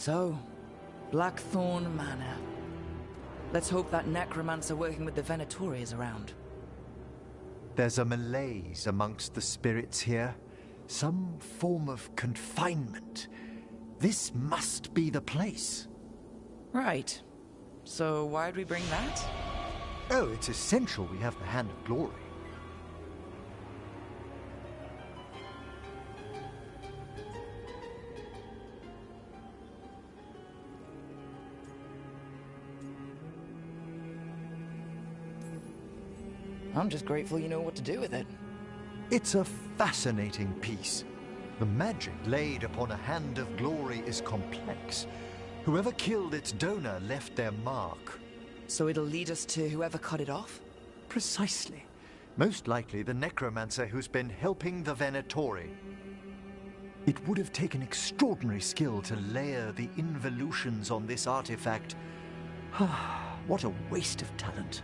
So, Blackthorn Manor. Let's hope that necromancer working with the Venatori is around. There's a malaise amongst the spirits here. Some form of confinement. This must be the place. Right. So why'd we bring that? Oh, it's essential we have the Hand of Glory. I'm just grateful you know what to do with it. It's a fascinating piece. The magic laid upon a Hand of Glory is complex. Whoever killed its donor left their mark. So it'll lead us to whoever cut it off? Precisely. Most likely the necromancer who's been helping the Venatori. It would have taken extraordinary skill to layer the involutions on this artifact. What a waste of talent.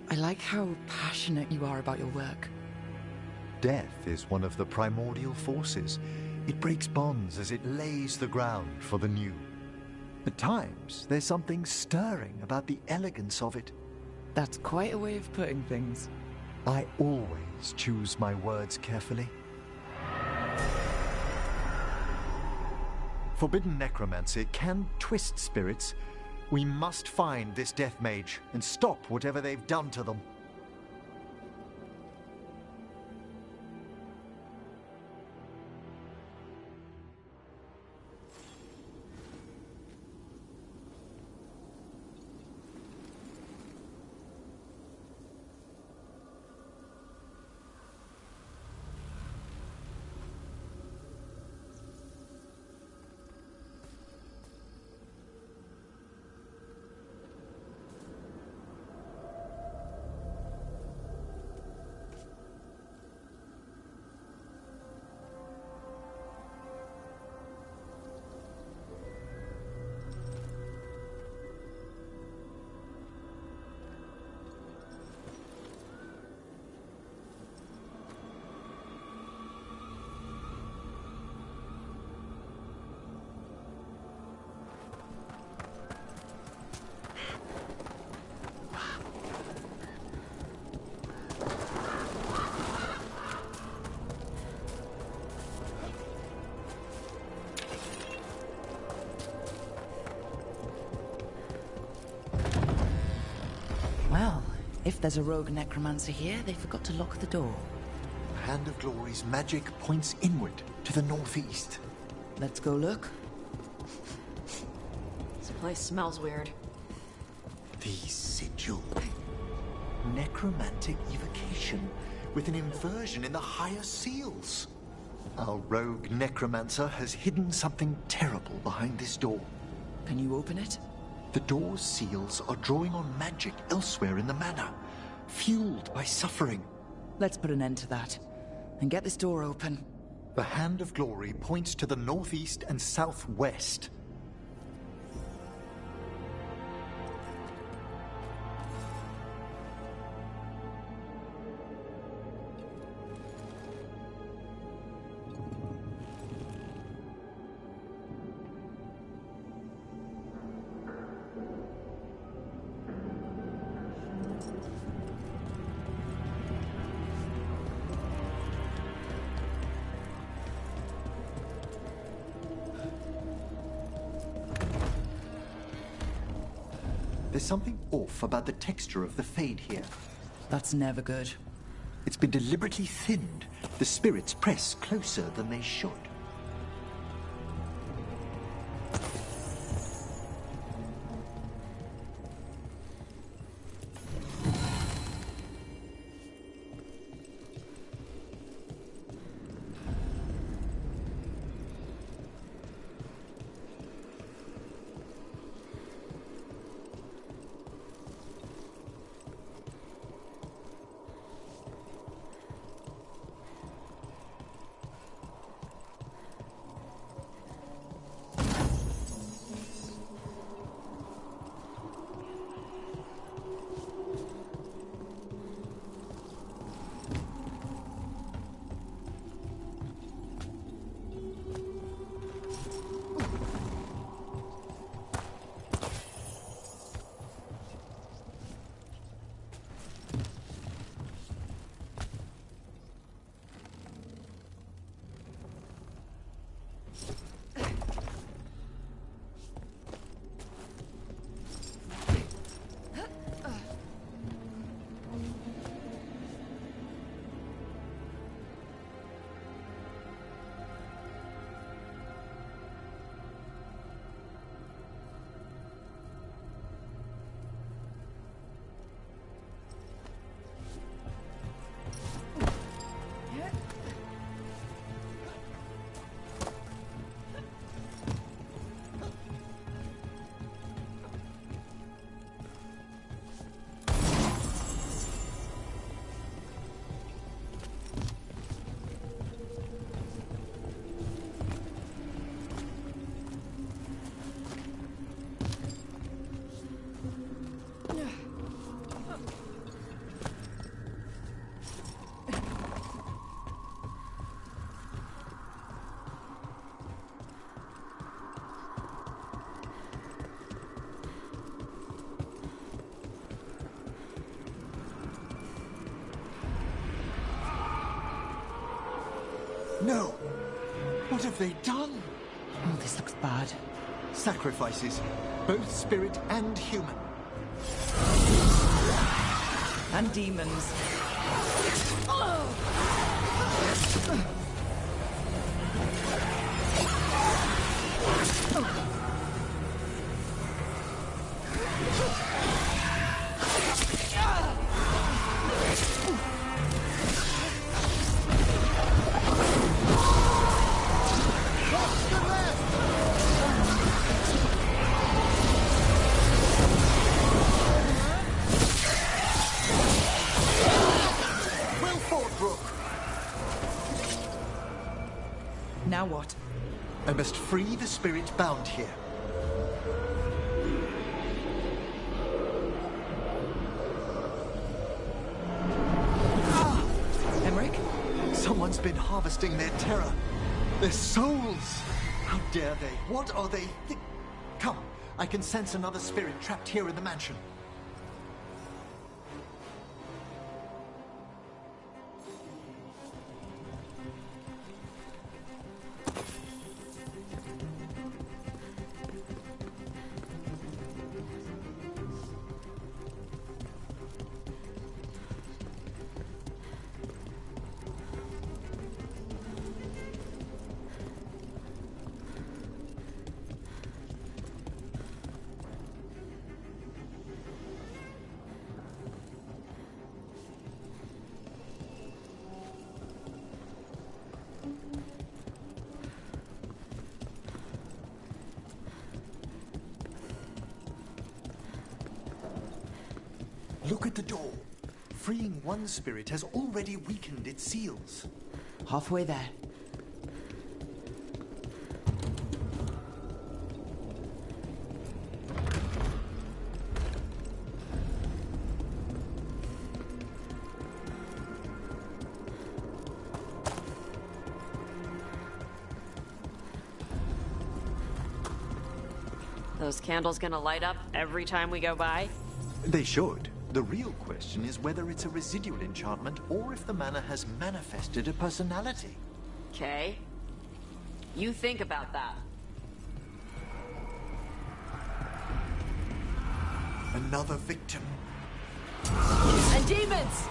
I like how passionate you are about your work. Death is one of the primordial forces. It breaks bonds as it lays the ground for the new. At times, there's something stirring about the elegance of it. That's quite a way of putting things. I always choose my words carefully. Forbidden necromancy can twist spirits. We must find this death mage and stop whatever they've done to them. Well, if there's a rogue necromancer here, they forgot to lock the door. The Hand of Glory's magic points inward to the northeast. Let's go look. This place smells weird. The sigil. Necromantic evocation with an inversion in the higher seals. Our rogue necromancer has hidden something terrible behind this door. Can you open it? The door's seals are drawing on magic elsewhere in the manor, fueled by suffering. Let's put an end to that, and get this door open. The Hand of Glory points to the northeast and southwest. There's something off about the texture of the fade here. That's never good. It's been deliberately thinned. The spirits press closer than they should. No! What have they done? Oh, this looks bad. Sacrifices, both spirit and human. And demons. Now what? I must free the spirit bound here. Emmerich? Someone's been harvesting their terror. Their souls! How dare they? What are they? Come, I can sense another spirit trapped here in the mansion. Look at the door. Freeing one spirit has already weakened its seals. Halfway there. Those candles gonna light up every time we go by? They should. The real question is whether it's a residual enchantment or if the manor has manifested a personality. Okay. You think about that. Another victim. And demons!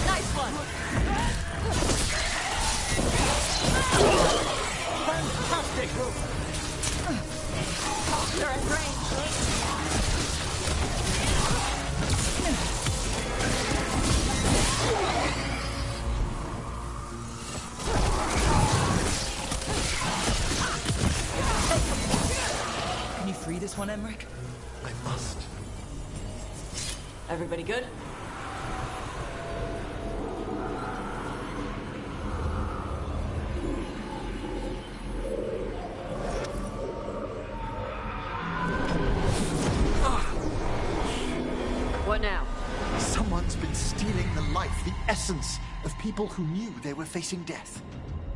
Nice one! Fantastic! They're at range. Can you free this one, Emmerich? I must. Everybody good? What now? Someone's been stealing the life, the essence of people who knew they were facing death.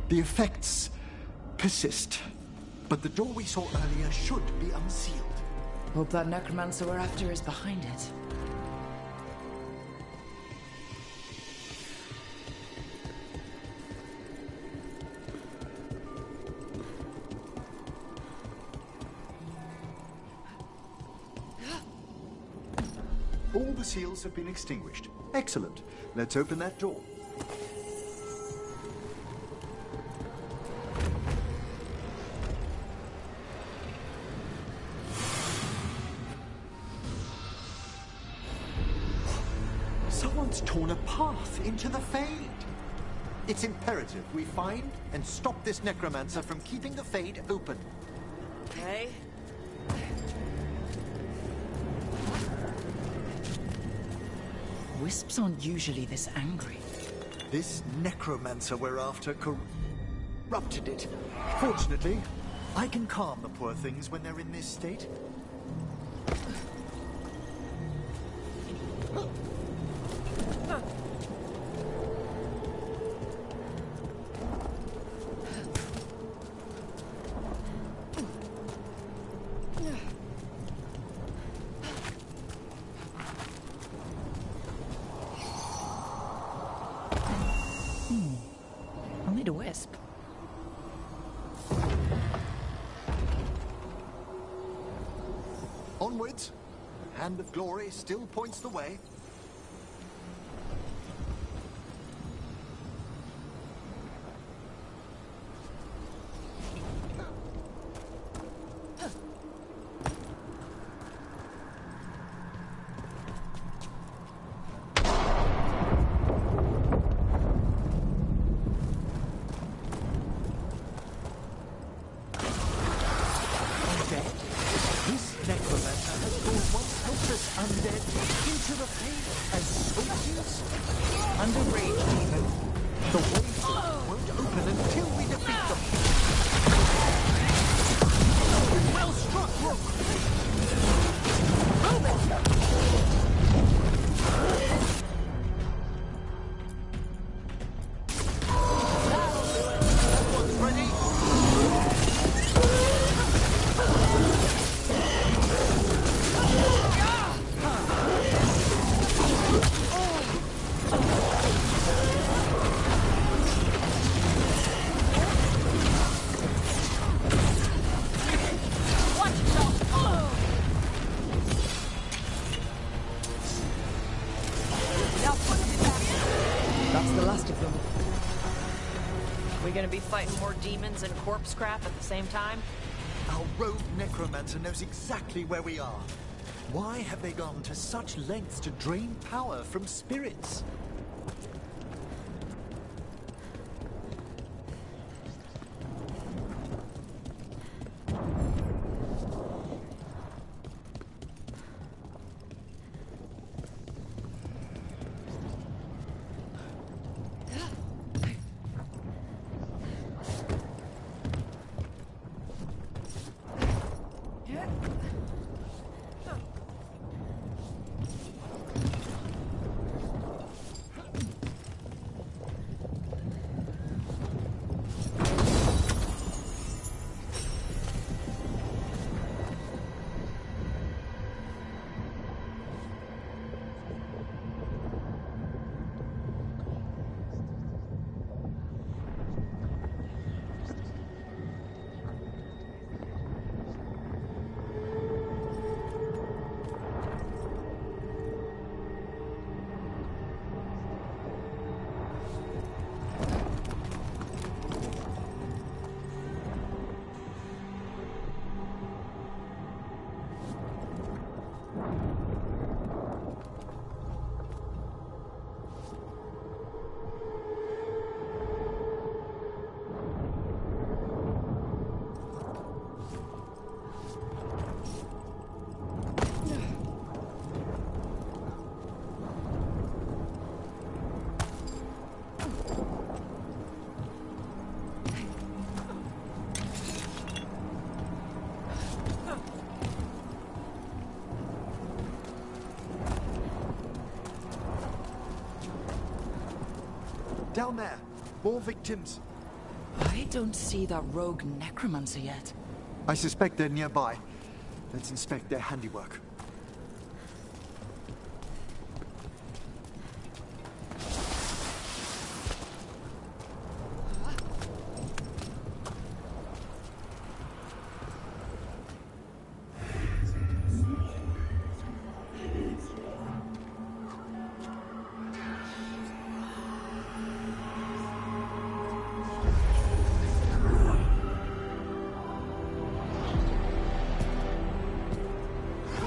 The effects persist. But the door we saw earlier should be unsealed. Hope that necromancer we're after is behind it. All the seals have been extinguished. Excellent. Let's open that door. Someone's torn a path into the Fade. It's imperative we find and stop this necromancer from keeping the Fade open. Okay. Wisps aren't usually this angry. This necromancer we're after corrupted it. Fortunately, I can calm the poor things when they're in this state. I'll need a wisp. Onwards. Hand of Glory still points the way. This necromancer has brought once helpless undead into the Fade as soldiers. Under rage, demon. The way forward won't open until we defeat them. Well struck, Rook! Everyone's ready? That's the last of them. We gonna be fighting more demons and corpse crap at the same time? Our rogue necromancer knows exactly where we are. Why have they gone to such lengths to drain power from spirits? Down there. More victims. I don't see that rogue necromancer yet. I suspect they're nearby. Let's inspect their handiwork.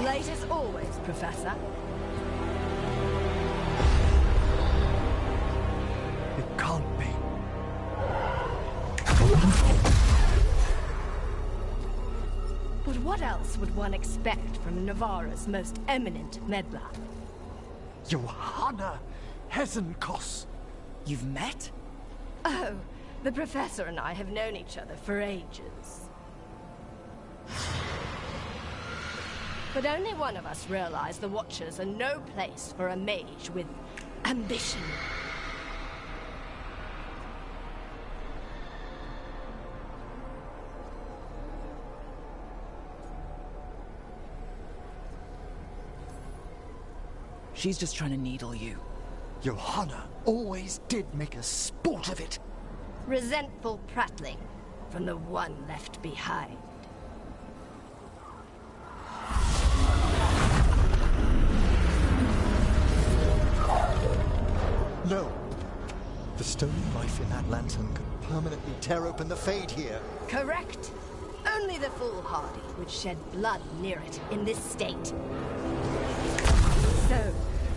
Late as always, Professor. It can't be. But what else would one expect from Navarra's most eminent meddler? Johanna Hezenkos. You've met? Oh, the Professor and I have known each other for ages. But only one of us realized the Watchers are no place for a mage with ambition. She's just trying to needle you. Johanna always did make a sport of it. Resentful prattling from the one left behind. No. The stone knife in that lantern could permanently tear open the Fade here. Correct. Only the foolhardy would shed blood near it in this state. So,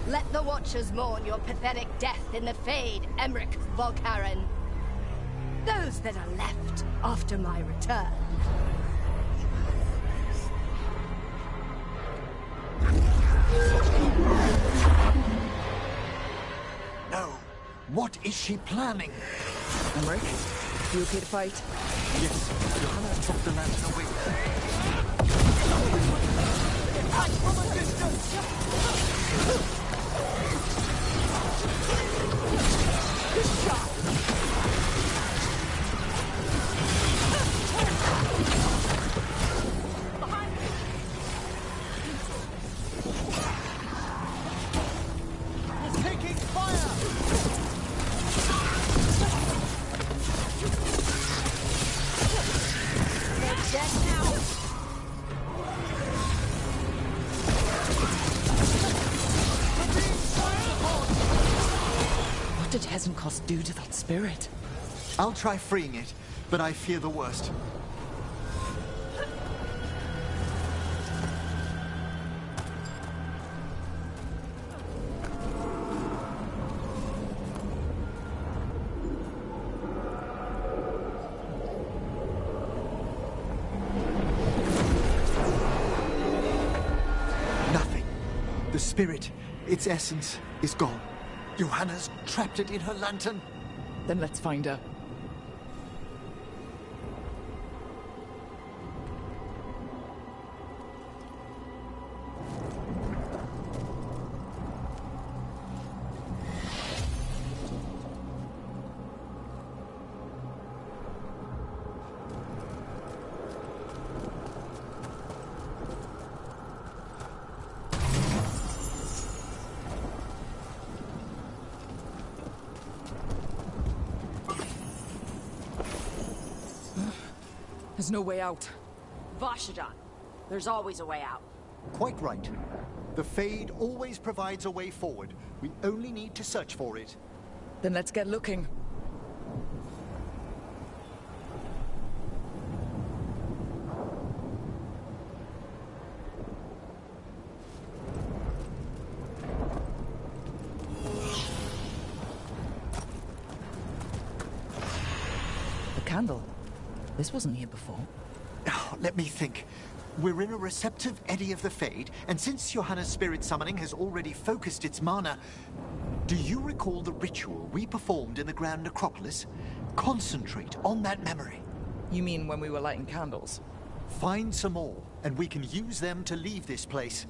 let the Watchers mourn your pathetic death in the Fade, Emmerich Volkaren. Those that are left after my return. No. What is she planning? Emmerich, you okay to fight? Yes, Johanna took the lantern away. Attack from a distance! Good shot! Taking fire! They're dead now. What did Hezenkos do to that spirit? I'll try freeing it, but I fear the worst. Nothing. The spirit, its essence, is gone. Johanna's trapped it in her lantern. Then let's find her. There's no way out. Vashadan, there's always a way out. Quite right. The Fade always provides a way forward. We only need to search for it. Then let's get looking. The candle. This wasn't here before. Oh, let me think. We're in a receptive eddy of the Fade, and since Johanna's spirit summoning has already focused its mana, do you recall the ritual we performed in the Grand Necropolis? Concentrate on that memory. You mean when we were lighting candles? Find some more, and we can use them to leave this place.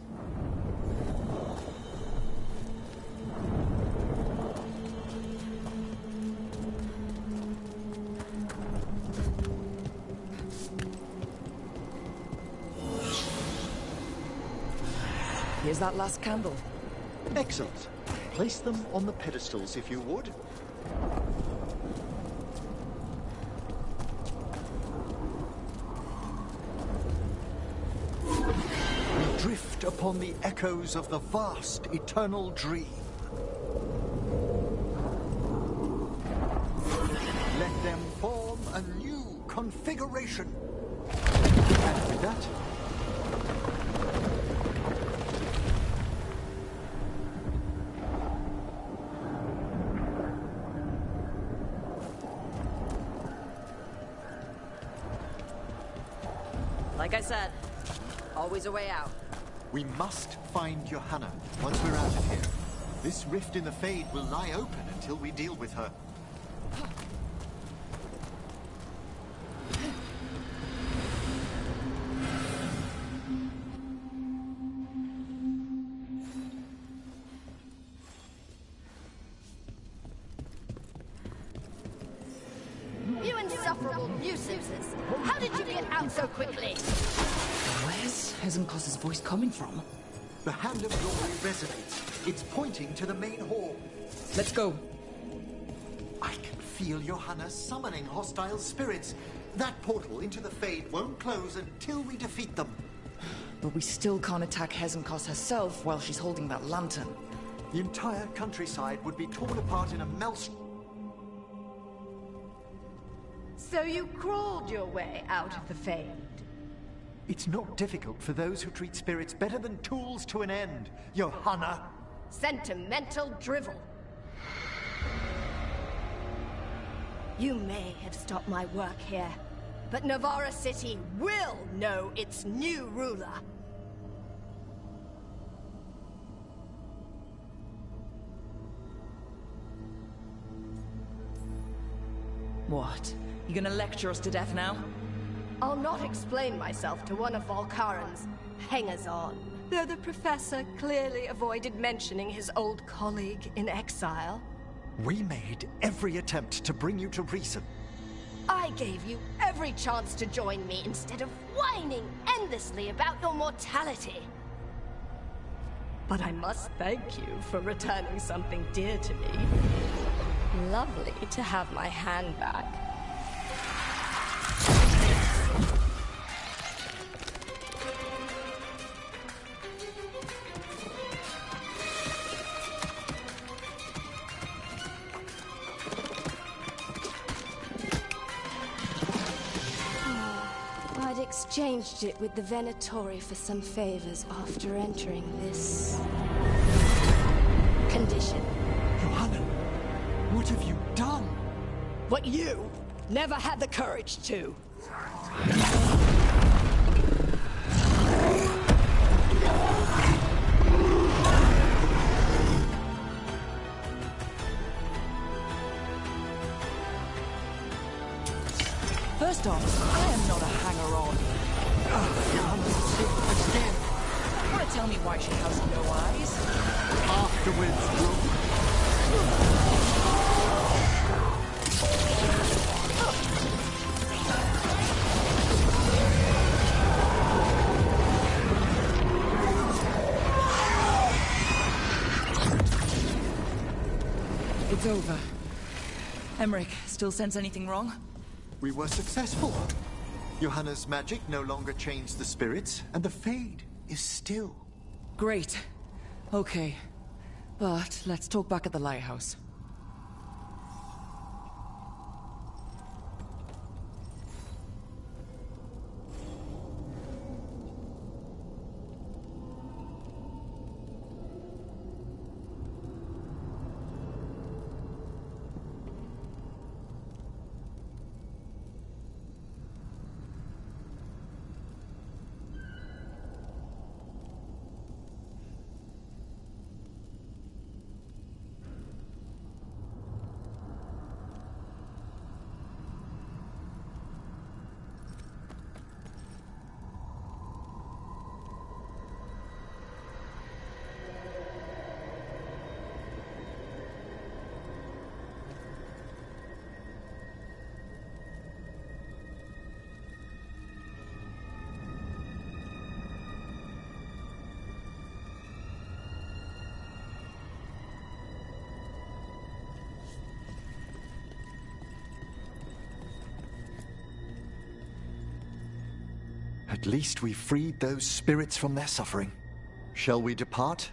Here's that last candle. Excellent. Place them on the pedestals, if you would. We drift upon the echoes of the vast, eternal dream. Let them form a new configuration. And with that, Like I said, always a way out. we must find Johanna once we're out of here. This rift in the Fade will lie open until we deal with her. You insufferable nuisances! How did you get out so quickly? Where's Hezenkos's voice coming from? The Hand of Glory resonates. It's pointing to the main hall. Let's go. I can feel Johanna summoning hostile spirits. That portal into the Fade won't close until we defeat them. But we still can't attack Hezenkos herself while she's holding that lantern. The entire countryside would be torn apart in a maelstrom. So you crawled your way out of the Fade. It's not difficult for those who treat spirits better than tools to an end, Johanna. Sentimental drivel. You may have stopped my work here, but Navarra City will know its new ruler. What? You gonna lecture us to death now? I'll not explain myself to one of Volkaren's hangers-on, though the professor clearly avoided mentioning his old colleague in exile. We made every attempt to bring you to reason. I gave you every chance to join me instead of whining endlessly about your mortality. But I must thank you for returning something dear to me. Lovely to have my hand back. I'd exchanged it with the Venatori for some favors after entering this condition. Johanna, what have you done? What you never had the courage to. First off, I am not a hanger-on. Again, Want to tell me why she has no eyes? afterwards, Brooke. It's over. Emmerich, still sense anything wrong? We were successful. Johanna's magic no longer changed the spirits, and the Fade is still. Great. Okay. But let's talk back at the lighthouse. At least we freed those spirits from their suffering. Shall we depart?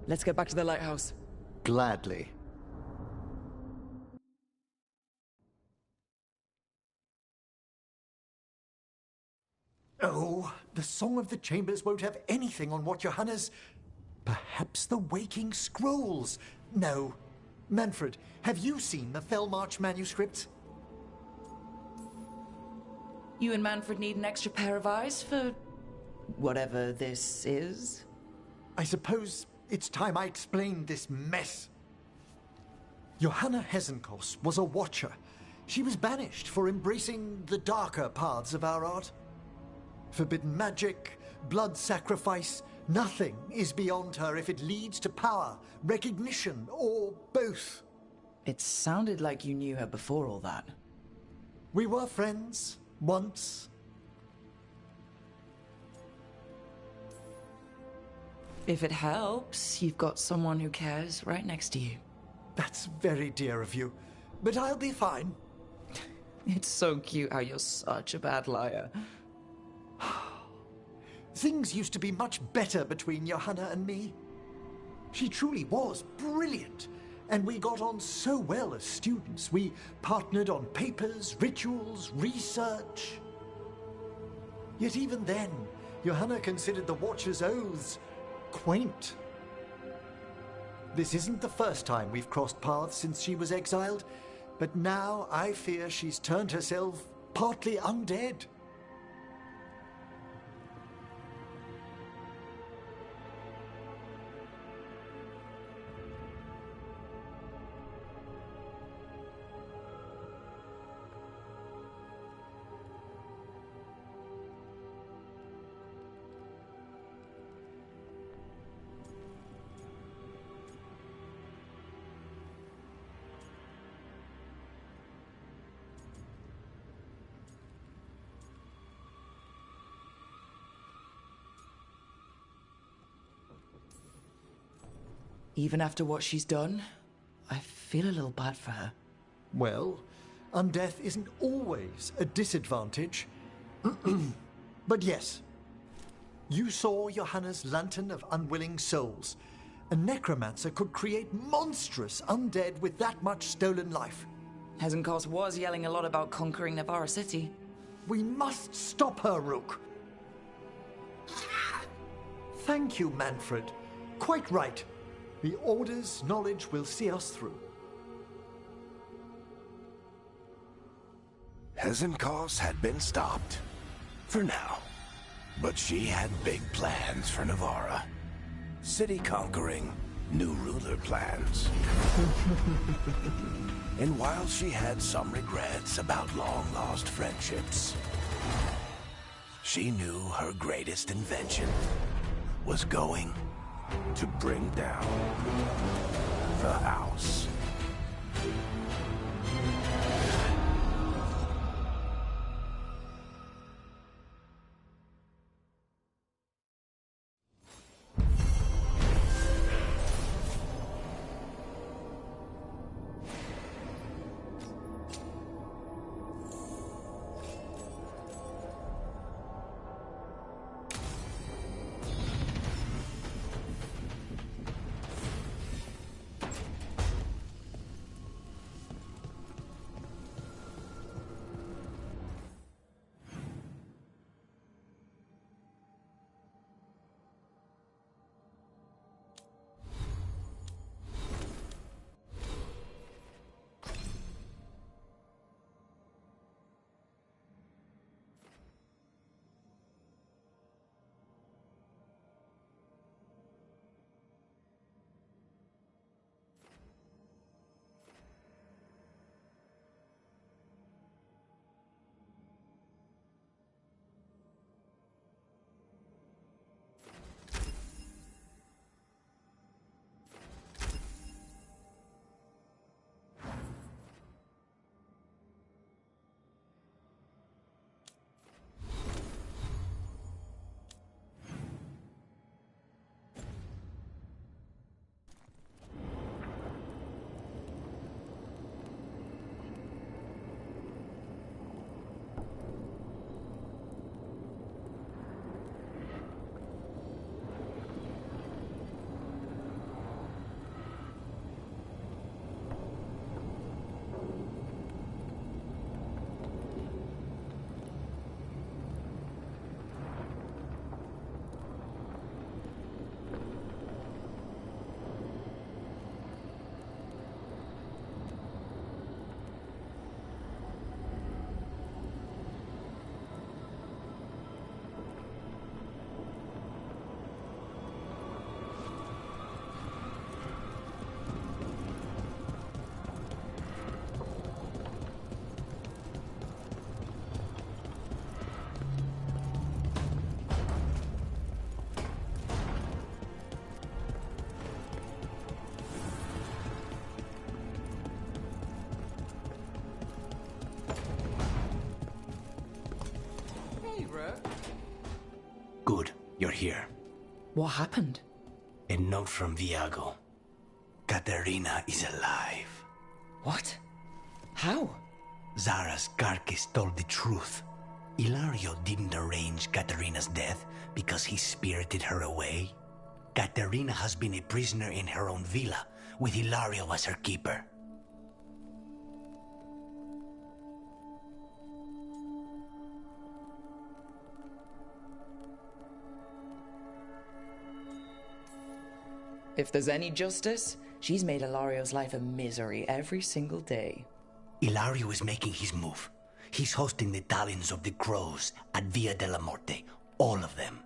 Let's get back to the lighthouse. Gladly. Oh, the Song of the Chambers won't have anything on what Johanna's... Perhaps the Waking Scrolls? No. Manfred, have you seen the Fellmarch manuscripts? You and Manfred need an extra pair of eyes for... whatever this is? I suppose it's time I explained this mess. Johanna Hesenkos was a watcher. She was banished for embracing the darker paths of our art. Forbidden magic, blood sacrifice, nothing is beyond her if it leads to power, recognition, or both. It sounded like you knew her before all that. We were friends, once. If it helps, you've got someone who cares right next to you. That's very dear of you, but I'll be fine. It's so cute how you're such a bad liar. Things used to be much better between Johanna and me. She truly was brilliant, and we got on so well as students. We partnered on papers, rituals, research. Yet even then, Johanna considered the Watcher's oaths quaint. This isn't the first time we've crossed paths since she was exiled, but now I fear she's turned herself partly undead. Even after what she's done, I feel a little bad for her. Well, undeath isn't always a disadvantage. But yes, you saw Johanna's Lantern of Unwilling Souls. A necromancer could create monstrous undead with that much stolen life. Hesenkos was yelling a lot about conquering Navarra City. We must stop her, Rook. Thank you, Manfred. Quite right. The Order's knowledge will see us through. Hesenkos had been stopped. For now. But she had big plans for Navarra. City conquering, new ruler plans. And while she had some regrets about long-lost friendships, she knew her greatest invention was going to bring down the house. here. What happened? A note from Viago. Katerina is alive. What? How? Zara's Karkis told the truth. Ilario didn't arrange Katerina's death because he spirited her away. Katerina has been a prisoner in her own villa, with Ilario as her keeper. If there's any justice, she's made Ilario's life a misery every single day. Ilario is making his move. He's hosting the Talons of the Crows at Via della Morte. All of them.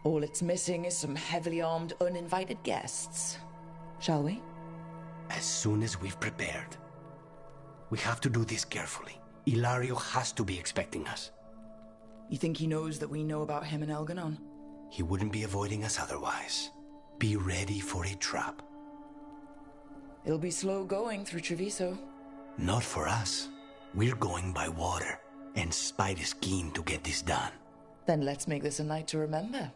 All it's missing is some heavily armed, uninvited guests. Shall we? As soon as we've prepared. We have to do this carefully. Ilario has to be expecting us. You think he knows that we know about him and Elganon? He wouldn't be avoiding us otherwise. Be ready for a trap. It'll be slow going through Treviso. Not for us. We're going by water, and Spite is keen to get this done. Then let's make this a night to remember.